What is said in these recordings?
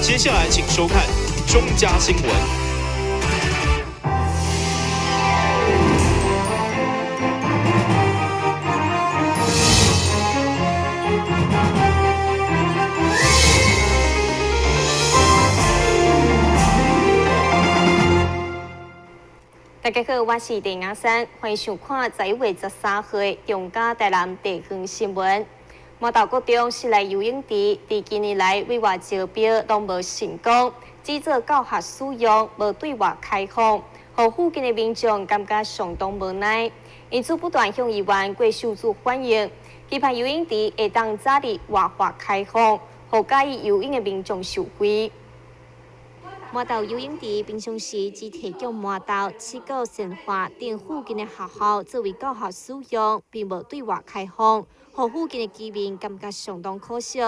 接下来请收看中嘉新闻。大家好，我是陈雅珊，欢迎收看11月13日中嘉台南地方新闻。马岛国中室内游泳池，伫今年来委外招标拢无成功，只做教学使用，无对外开放，互附近的民众感觉相当无奈，因此不断向议员郭秀珠反映，期盼游泳池会当早日活化开放，互介意游泳的民众受惠。马岛游泳池平常时只提供马岛、七股、神华等附近的学校作为教学使用，并无对外开放，互附近的居民感觉相当可惜。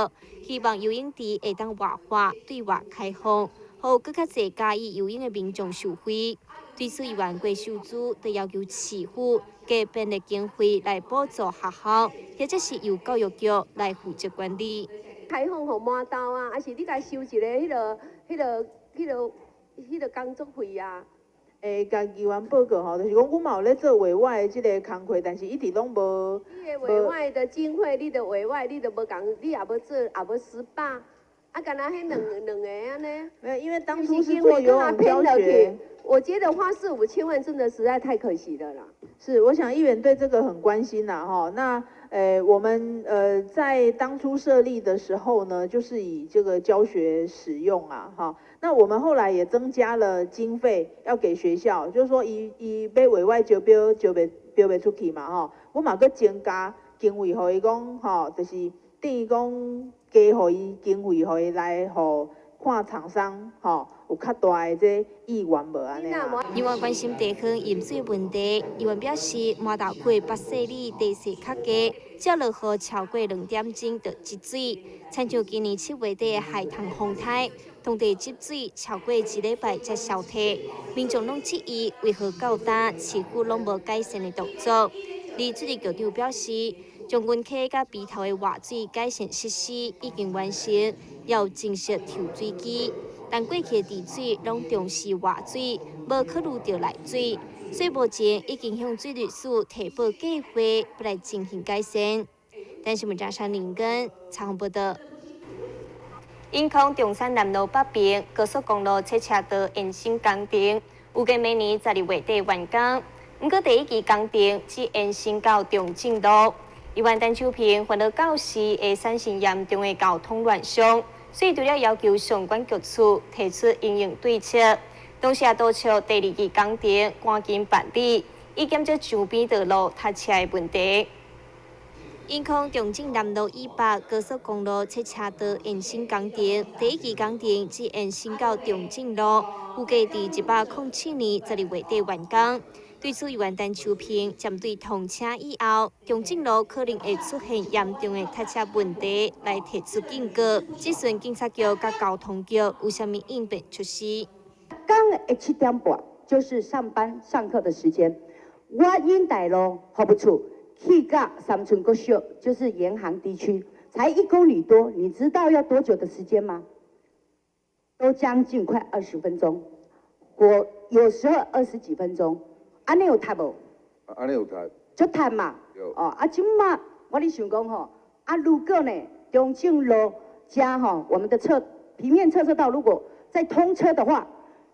希望游泳池会当活化、对外开放，互更较侪介意游泳的民众受惠。对此，议员郭秀珠就要求市府加编列经费来补助学校，或者是由教育局来负责管理。开放互马岛啊，还是你甲收一个迄个工作费啊？甲议员报告吼，就是讲，阮嘛有咧做委外的即个工课，但是一直拢无。你的委外的经费，你的委外，你都无共，你也无做，也无实办，啊，干那迄两个安尼？没有，因为当初是做游泳教学。我觉得花4、5千万真的实在太可惜了啦。是，我想议员对这个很关心呐，哈。那我们在当初设立的时候呢，就是以这个教学使用啊，哈。那我们后来也增加了经费要给学校，就是说伊要委外招标袂出去嘛，吼。我嘛搁增加经费，互伊讲，吼，就是等于讲加互伊经费，互伊来互看厂商，吼。有较大的这意愿无安尼啊？议员关心地方饮水问题，议员表示，马岛区北势里地势较低，只落雨超过2点钟就积水。参照今年7月底的海棠风台，当地积水超过1礼拜才消退，民众拢质疑为何到今市府拢无改善的动作。而水利局长表示，将军溪甲鼻头的活水改善设施已经完成，要正式抽水机。但过去的地水拢重视活水，无考虑到内水，所以目前已经向水利署提报计划，要来进行改善。但是文章上林根采访报道。因空中山南路北边高速公路车车道延伸工程，预计明年12月底完工。不过第一期工程只延伸到中正路，议员陈秋平烦恼到时会产生严重的交通乱象。所以，除了要求相关局处提出应用对策，同时也督促第2期工程赶紧办理，以减少周边道路塞车的问题。因空中正南路以北高速公路车车道延伸工程，第1期工程只延伸到中正路，预计伫107年12月底完工。对此，议员陈秋平针对通车以后，中正路可能会出现严重的塞车问题，来提出警告。咨询警察局甲交通局有啥物应变措施？刚的7点半就是上班上课的时间，我因大路服务处去到三村国小，就是沿航地区，才1公里多，你知道要多久的时间吗？都将近快20分钟，我有时候20几分钟。安尼有读无？安尼有读。足读嘛。有。哦，即马我咧想讲吼，如果呢中正路加我们的平面侧车道如果再通车的话，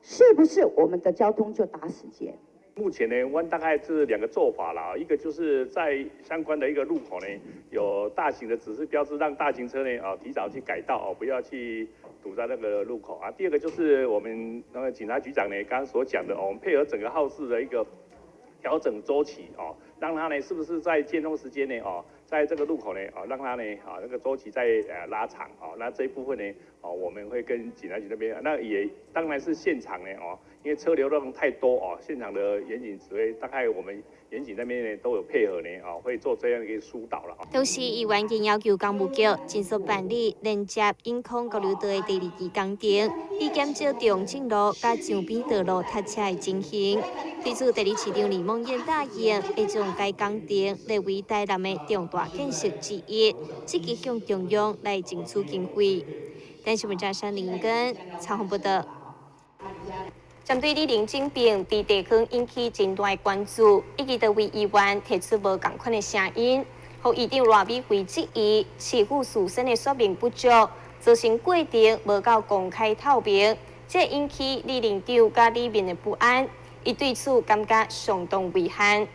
是不是我们的交通就打时间？目前呢，我大概是2个做法啦，一个就是在相关的一个路口呢，有大型的指示标志，让大型车呢提早去改道不要去堵在那个路口啊。第二个就是我们那个警察局长呢刚刚所讲的我们配合整个号志的一个调整周期让它呢是不是在建通时间呢在这个路口呢让它呢那个周期再拉长那这一部分呢我们会跟警察局那边那也当然是现场呢因为车流量太多现场的远景指挥大概我们远景那边呢都有配合呢会做这样一个疏导了同时，议员亦要求工务局尽速办理连接永康交流道的第2期工程，以减少中正路甲上边道路塞车的情形。对此，第2市长李梦燕答应会将该工程列为台南的重大建设之一，积极向中央来争取经费。但是文章上林根曹宏报道。针对李林政变在地区引起真大关注，以及多位议员提出无同款的声音，和议长罗美惠质疑市府事先的说明不足，造成过程无够公开透明，这引起李林长甲里面的不安，伊对此感觉相当遗憾。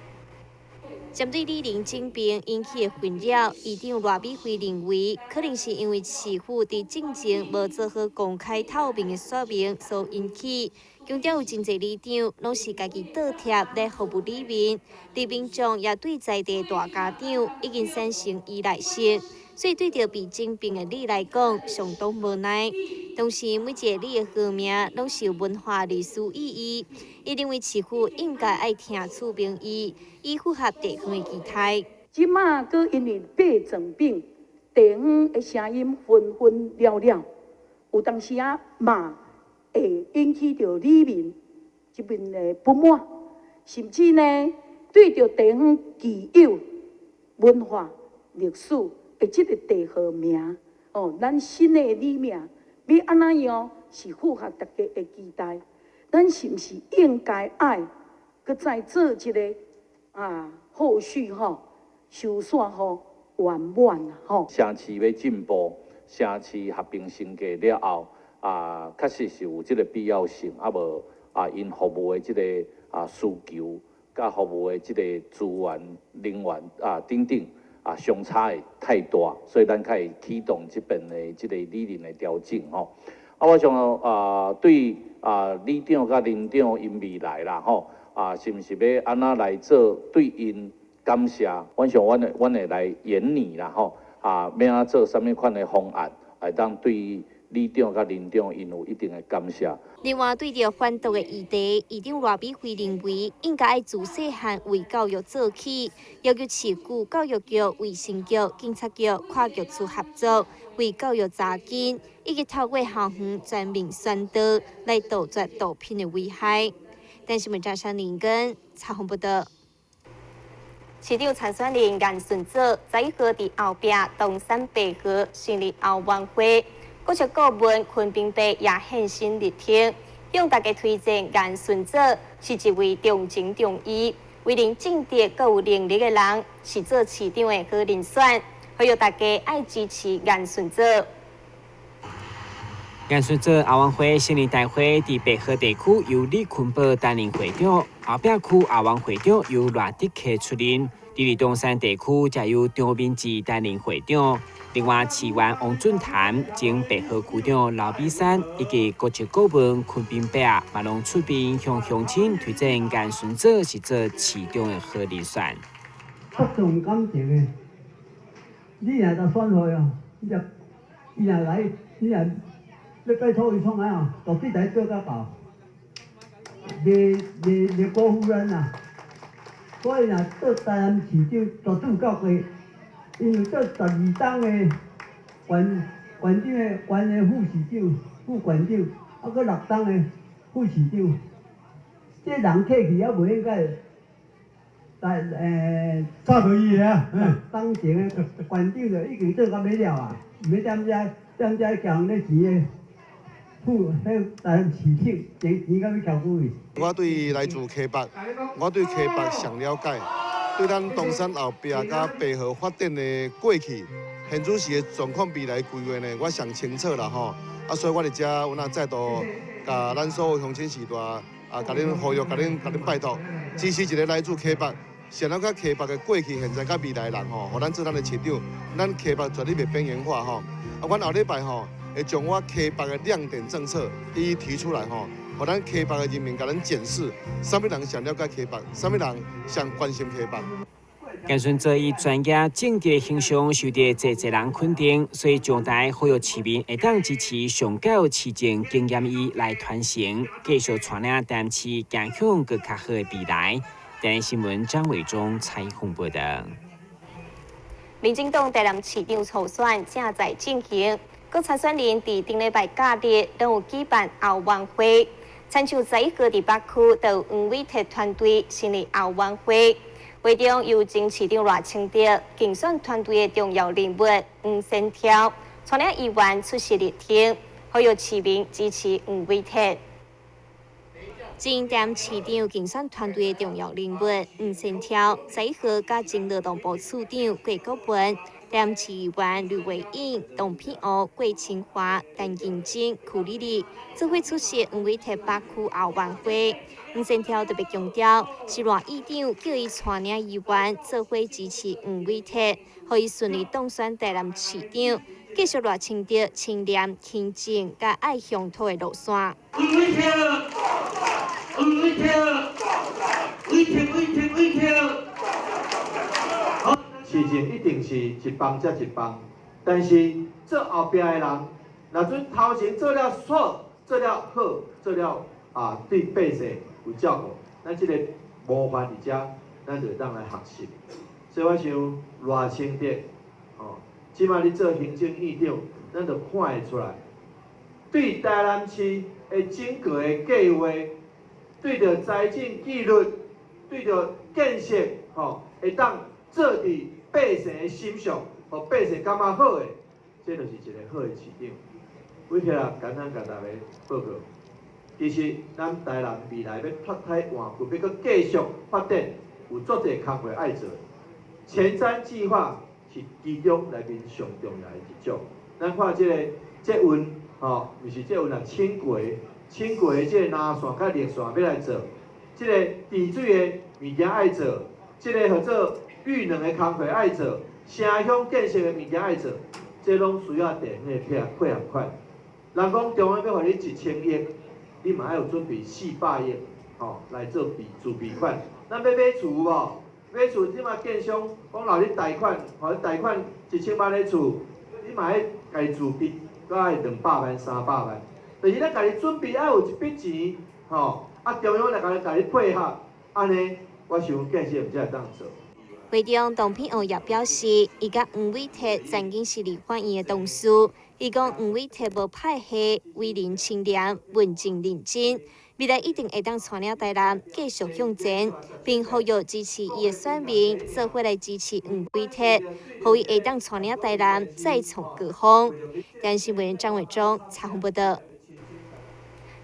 针对李林政变引起的纷扰，议长罗美惠认为，可能是因为市府在进前无做好公开透明的说明所引起。强调有真侪里长拢是家己倒贴来服务里民，李民众也对在地大家长已经产生依赖性，所以对着被政变的李来讲相当无奈。同时，每一个李的号名拢是有文化历史意义，伊认为市府应该爱听取民意，以符合地方的期待。即马阁因为被政变，地方的声音纷纷了了，有当时啊嘛。会引起着里民这边的不满，甚至呢对着地方既有文化历史的这个地号名，咱新的里名要安怎样是符合大家的期待？咱是不是应该爱搁再做一个后续修缮圆满城市要进步，城市合并升格了后。确实是有这个必要性，无因服务的这个需求，甲服务的这个资源、人员等等相差的太大，所以咱可以启动这边的这个理念的调整吼。我想对里长甲邻长因未来啦是毋是要安怎来做对因感谢？阮想阮会来研拟啦要安怎做啥物款的方案，来当对。里长甲邻长因有一定的感谢。另外，对着反毒的议题，议长罗美惠认为应该爱自细汉为教育做起，要求市区教育局、卫生局、警察局跨局处合作，为教育扎根，以及透过校园全面宣导来杜绝毒品的危害。但是文章上林根查访报道。市长参选人颜顺泽在1号伫后壁东山北河成立后晚会。国策顾问昆宾伯也现身力挺，向大家推荐颜顺泽是一位重情重义、为人正直、阁有能力的人，是做市长的好人选。呼吁大家爱支持颜顺泽。颜顺泽后晚会成立大会伫北河地区由李坤宝担任会长，后壁区后晚会长由赖德克出任，伫东山地区则由张明志担任会长。另外，市员王俊潭、前北河区长刘美山以及国策顾问昆宾伯也拢出面向乡亲推荐颜顺泽是做市长的好人选。非常感谢的，你若就选去哦，伊若来，你若要拜托伊创来哦，到底来做甲到，袂辜负人啊。所以若做台南市长，绝对有够过。因为做12档的县长的原的副市长、副县长，搁6档的副市长，这人客气也袂应该，差到伊啊！当前的县长就已经做到尾了啊，毋要踮遮强咧钱的副迄台南市长，钱到要交几位？我对来自溪北，我对溪北上了解。对咱东山后壁甲北河发展的过去、现主时的状况、未来规划呢，我上清楚啦吼。所以我伫遮有那再度甲咱所有乡亲时代甲恁呼吁、甲恁拜托，支持一个来自溪北、想了解溪北的过去、现在甲未来人吼，互咱做咱的市长，咱溪北绝对袂边缘化吼。阮后礼拜吼会将我溪北的亮点政策一一提出来吼。互咱溪北的人民甲咱检视，啥物人上了解溪北，啥物人上关心溪北。颜顺泽以专业正直的形象受到侪人肯定，所以将台呼吁市民会当支持上届市政经验伊来传承，继续传领台南市走向更较好的未来。台南新闻张伟忠采访报道。民进党台南市长初选正在进行，各参选人伫顶礼拜假日都有举办后晚会。参像在1号伫北区，就黄伟哲团队成立后晚会，会中由前市长赖清德、竞选团队的重要人物黄先超、川两议员出席聆听，还有市民支持黄伟哲。正担市长竞选团队的重要人物黄先超，在和甲前劳动部处长郭国文、担市议员吕维英、董品娥、郭清华、陈金珍、曲丽丽，做伙出席黄伟哲北区后晚会。黄先超特别强调，是赖议长叫伊带领议员做伙支持黄伟哲，可以顺利当选台南市长，继续赖清德清廉、清正、甲爱乡土的路线。事情一定是一帮接一帮，但是做后壁的人，若准头前做了错、做了好、做了对百姓有照顾，咱这个模范伫遮，咱就当来学习。所以我想赖清德，即摆你做行政院长，咱就看会出来，对台南市的整个的计划。对着财政纪律，对着建设，会当做伫百姓的心上，互百姓感觉好的，这就是一个好的市长。我起来简单甲大家报告，其实咱台南未来要脱胎换骨，要搁继续发展，有足侪工作爱做。前瞻计划是其中内面上重要的一种。咱看这运，毋是这运啊，轻轨。轻轨的这个南线甲绿线要来做，这个治水的物件爱做，这个合作绿能的工作爱做，城乡建设的物件爱做，这拢需要电的配合款。人讲中央要互你1000亿，你嘛要有准备400亿，来做自备款。咱要买厝无？买厝即马建商讲留你贷款，互你贷款1000万的厝，你嘛要家己自备，搁爱200万、300万。就是咱家己准备要有一笔钱，中央来家己配合，安尼我想建设才会当做。会中董品娥也表示，伊甲黄伟哲曾经是立法院的同事，伊讲黄伟哲无派系，为人清廉、文静认真，未来一定会当带领台南继续向前，并呼吁支持伊的选民做伙来支持黄伟哲，互伊会当带领台南再创高峰。电视新闻张伟忠采访报道。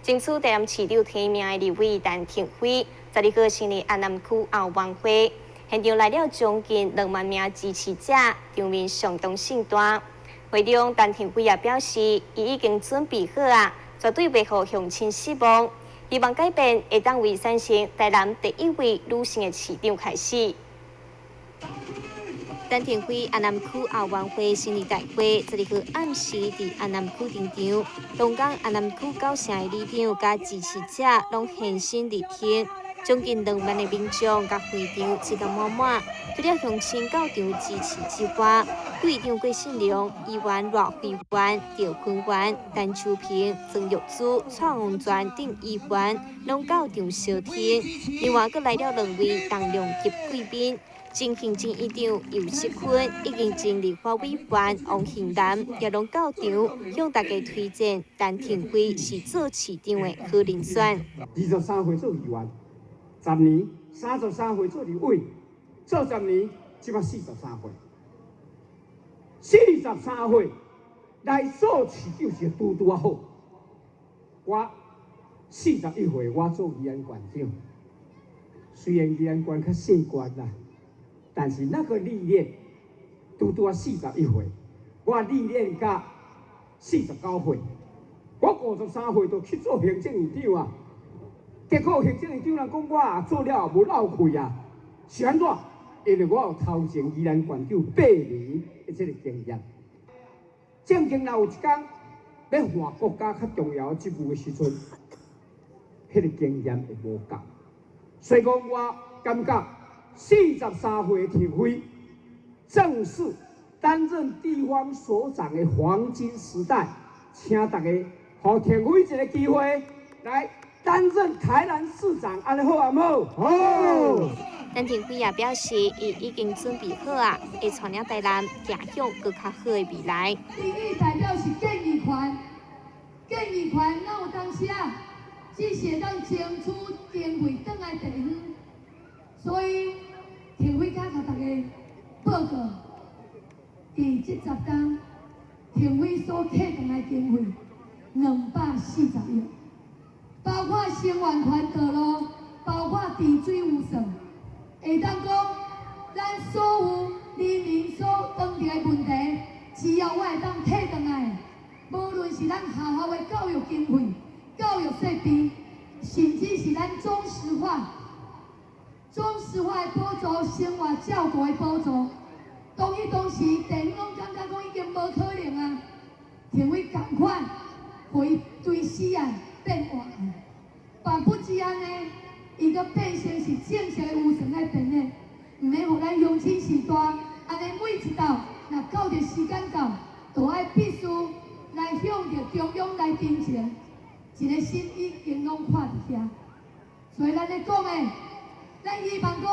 争取台南市长提名的立委陈廷辉，12号成立安南区后晚会，现场来了将近2万名支持者，场面相当盛大。会中陈廷辉也表示，伊已经准备好绝对袂互乡亲失望，希望改变会当为产生台南第一位女性的市长开始。陈廷辉安南区后晚会成立大会，12号暗时伫安南区场场，东港安南区9城的里长甲支持者拢现身力挺，将近2万的民众甲会场挤得满满。除了乡亲到场支持之外，会长郭信良、议员赖慧媛、赵坤元、陈秋平、曾玉珠、蔡宏全等议员拢到场相挺。另外，阁来了2位重量级贵宾。前行政院长尤锡坤以及前立法委员王庆南也拢到场，向大家推荐陈廷辉是做市长的好人选。23岁做议员，10年；33岁做立委，做10年，即马43岁。43岁来做市长是拄啊好。我41岁我做宜安县长，虽然宜安县较小县啦。但是那个历练，拄啊41岁，我历练到49岁，我53岁就去做行政院长啊。结果行政院长人讲我做了无闹气啊，是安怎？因为我有头前宜兰县长8年的这个经验。正经若有一天要换国家较重要的职务的时阵，迄个经验会无够。所以讲我感觉。43岁的廷辉，正是担任地方首长的黄金时代，请大家给廷辉一个机会来担任台南市长，安尼好啊冇？好。陈廷辉也表示，伊已经准备好会带领台南走向更较好的未来。第一代表是建议权，建议权哪有当时只是当争取经费转来地方。所以，廷辉甲大家报告，第这10天，评委所启动的经费240亿，包括生源权道路，包括治水有算，会当讲咱所有人民所当地的问题，只要我会当替转来，无论是咱学校的教育经费、教育设备，甚至是咱中石化的补助、生活照顾的补助，当时地方拢感觉讲已经无可能啊，评委赶快回对西岸变换，但不止安尼，伊个变成是正式的有偿来变的，唔免互咱乡亲时代，安尼每一道若到着时间到，就爱必须来向着中央来申请，一个心已经拢看伫遐，所以咱咧讲的，咱希望讲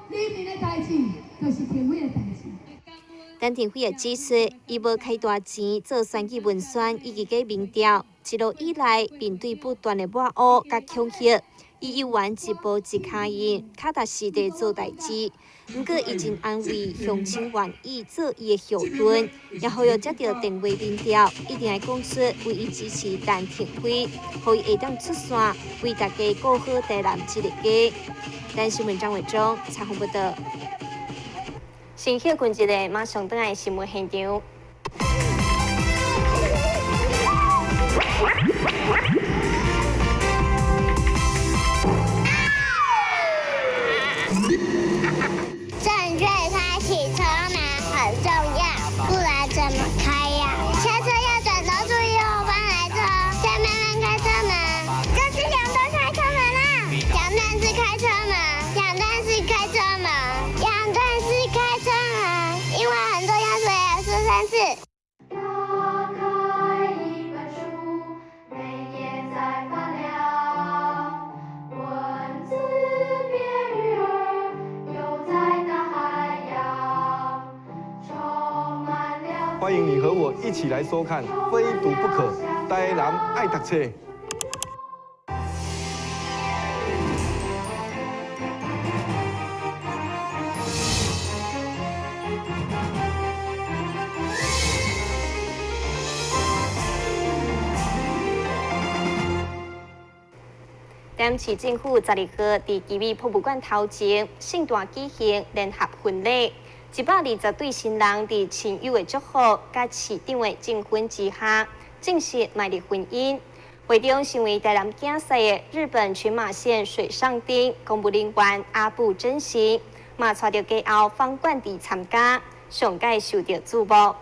人民的代志，就是评委的代志。但评委也指出，伊无开大钱做选举文宣以及个民调，一路以来面对不断的抹黑甲恐吓，伊依然一步一脚印，踏踏实地做代志。不过，伊真安慰乡亲愿意做伊的后盾，也呼吁接到电话民调，一定要讲出为伊支持但评委，互伊会当出线，为大家过好台南这个家。但新闻张伟忠采访报道。先休困一下，马上回来新闻现场。正确开启车门很重要，不然怎么开呀？下车要转头注意后方来车，再慢慢开车门。这是两段开车门啦，两段是开车门，两段是开车门，两段是开车门，因为很重要，所以要说3次。打开一本书，每页在发亮，文字变鱼儿，游在大海洋，充满了。欢迎你和我一起来收看《非读不可》，台南爱读册。台南市政府12号在基美博物馆头前盛大举行联合婚礼，120对新人在亲友的祝福甲市长的证婚之下，正式迈入婚姻。会中成为台南竞赛的日本群马县水上町公务人员阿部真行，嘛带着家后方冠地参加，上届受到注目。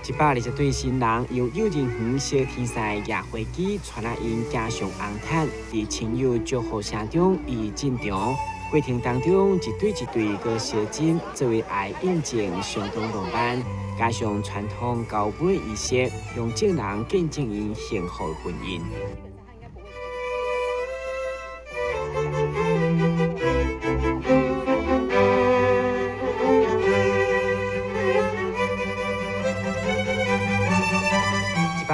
120对新人由幼稚园小天赛夜飞机传来因家上红毯，在亲友祝福声中已进场。过程当中，一对一对个小金作为爱应景相当浪漫，加上传统交配仪式，用证人见证因幸福的婚姻。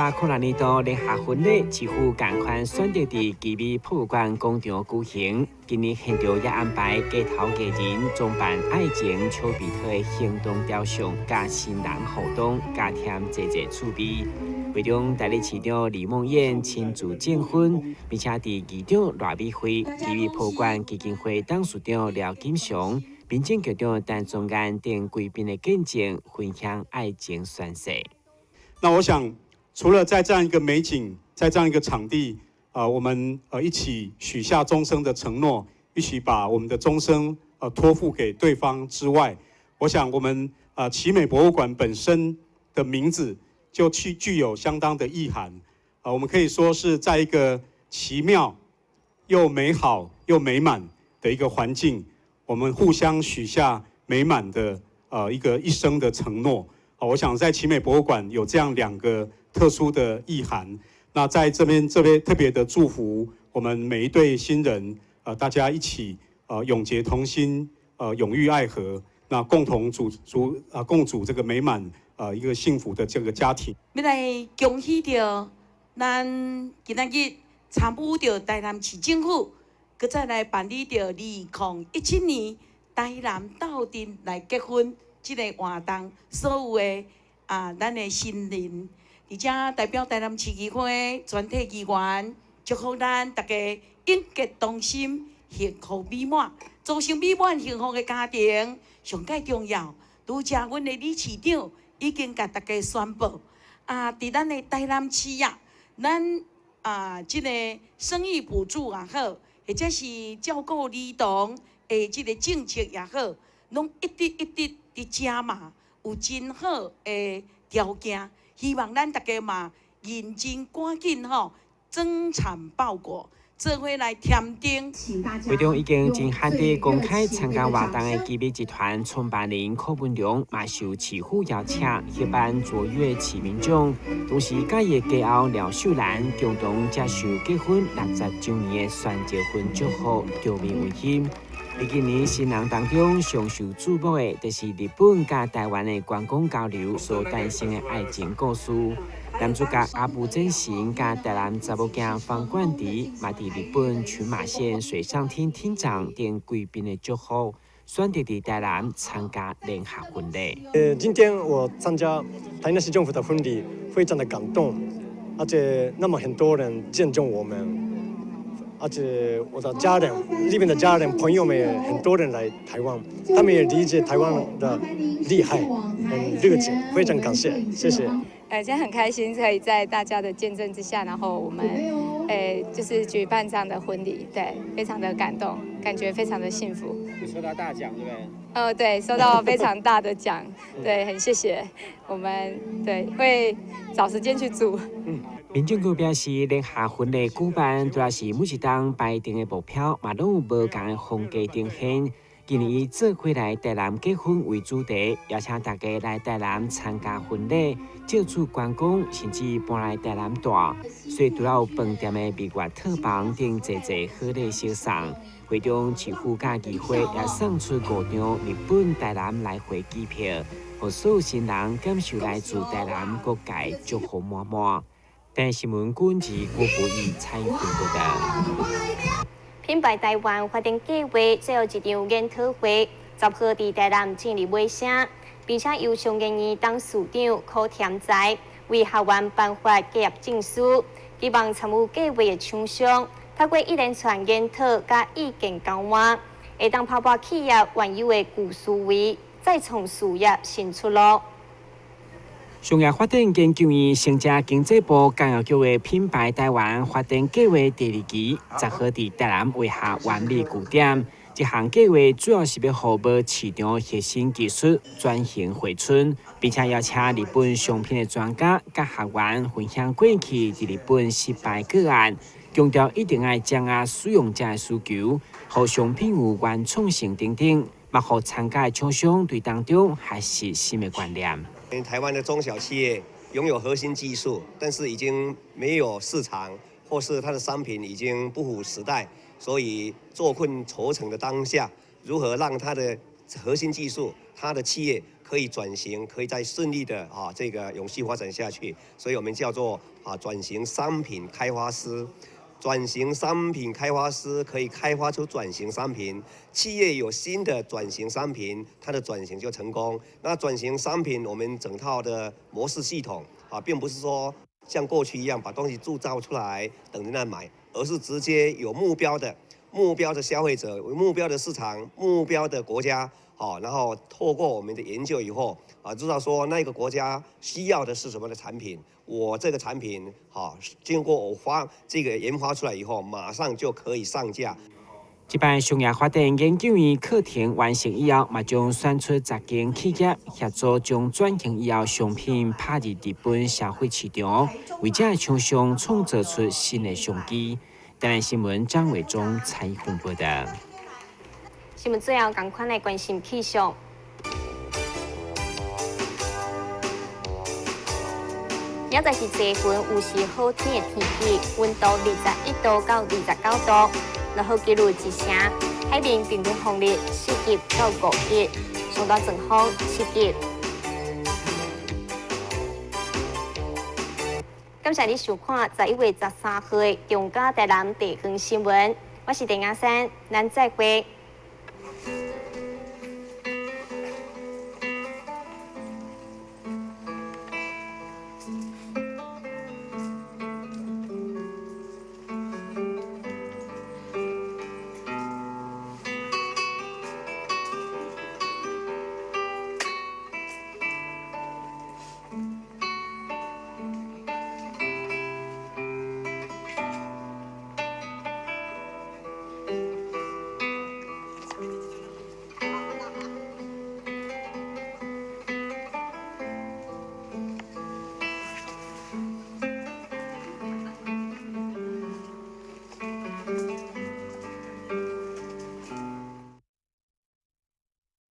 100年度联合婚礼几乎同款选择在基美博物馆广场举行。今年现场也安排街头艺人装扮爱情丘比特的行动雕像，甲新人互动，加添济趣味。会中代理市长李梦燕亲自证婚，并且在议长赖美惠、基美博物馆基金会董事长廖金祥、民政局长陈宗安等贵宾的见证，分享爱情宣誓。那我想，除了在这样一个美景，在这样一个场地，我们一起许下终生的承诺，一起把我们的终生托付给对方之外，我想我们奇美博物馆本身的名字就具有相当的意涵。我们可以说是在一个奇妙又美好又美满的一个环境，我们互相许下美满的一生的承诺。我想在奇美博物馆有这样2个特殊的意涵。那在这边特别的祝福我们每一对新人，大家一起永结同心，永浴爱河，那共同共组这个美满一个幸福的这个家庭。要来恭喜着咱今仔日参与着台南市政府，搁再来办理着2017年台南斗阵来结婚这个活动，所有的咱的新人，而且代表台南市议会全体议员，祝福咱大家永结同心，幸福美满，组成美满幸福的家庭。上界重要，拄则阮的理事长已经甲大家宣布，伫咱的台南市啊，咱即个生育补助也好，或者是照顾儿童的即个政策也好，拢一直伫加码，有真好的条件。希望咱大家嘛认真赶紧增产报国，做伙来添丁。会中已经真罕地公开参加活动的吉米集团创办人柯文良，嘛受市府邀请协办卓越启民奖，同时甲伊的家后廖秀兰共同接受结婚60周年的宣结婚祝福，着名温馨。而今年新人当中上受注目的，就是日本甲台湾的观光交流所诞生的爱情故事。男主角阿部真行甲台南查某囝方冠迪，嘛伫日本群马县水上厅厅长等贵宾的祝福，选择伫台南参加联合婚礼。今天我参加台南市政府的婚礼，非常的感动，而且那么很多人见证我们。而且我的家人，那边的家人朋友们也很多人来台湾，他们也理解台湾的厉害，很热情，非常感谢，谢谢。今天很开心可以在大家的见证之下，然后我们就是举办这样的婚礼，对，非常的感动，感觉非常的幸福。有收到大奖对不对？对，收到非常大的奖，对，很谢谢。我们对会找时间去煮。民政局表示，联合婚礼举办主要是每一档排定的目标，嘛拢有无同的风格呈现。今年以做回来台南结婚为主题，邀请大家来台南参加婚礼，借助观光，甚至搬来台南住。所以除了有饭店的蜜月套房等侪好礼小送，会中市府甲议会也送出5张日本台南来回机票，让所有新人感受来自台南各界祝福满满。但新闻管制郭福义采访报道。品牌台湾发展计划最后一场研讨会10号伫台南进入尾声，并且由上研院董事长柯添财为校园颁发企业证书，希望参与计划的厂商透过一连串研讨甲意见交换，会当打破企业原有的旧思维，再创事业新出路。商业发展研究院成者经济部教育局的品牌台湾发展计划第2期10号伫台南画下完美句点。这项计划主要是要服务市场核心技术转型回春，并且邀请日本商品的专家甲学员分享过去伫日本失败个案，强调一定要掌握使用者的需求，让商品有原创性等等，嘛互参加的厂商对当中学习新的观念。台湾的中小企业拥有核心技术，但是已经没有市场，或是它的商品已经不符时代，所以坐困愁城的当下，如何让它的核心技术、它的企业可以转型，可以再顺利的这个永续发展下去？所以我们叫做转型商品开发师。转型商品开发师可以开发出转型商品，企业有新的转型商品，它的转型就成功。那转型商品，我们整套的模式系统并不是说像过去一样把东西铸造出来等着那买，而是直接有目标的消费者、目标的市场、目标的国家，然后透过我们的研究以后知道说那个国家需要的是什么的产品。我这个产品经过我研发出来以后，马上就可以上架。这摆商业发展研究院课程完成以后，嘛将选出10间企业协助将转型以后商品拍入日本消费市场，为这厂商创造出新的商机。台南新闻张伟忠采访报道。新闻最后赶快来关心气象。明仔是节分，有时好天的天气，温度21度到29度，然后记录一成，海面平均风力4级到5级，上大阵风7级。感谢你收看11月13号的中嘉台南地方新闻，我是陈雅珊，咱再会。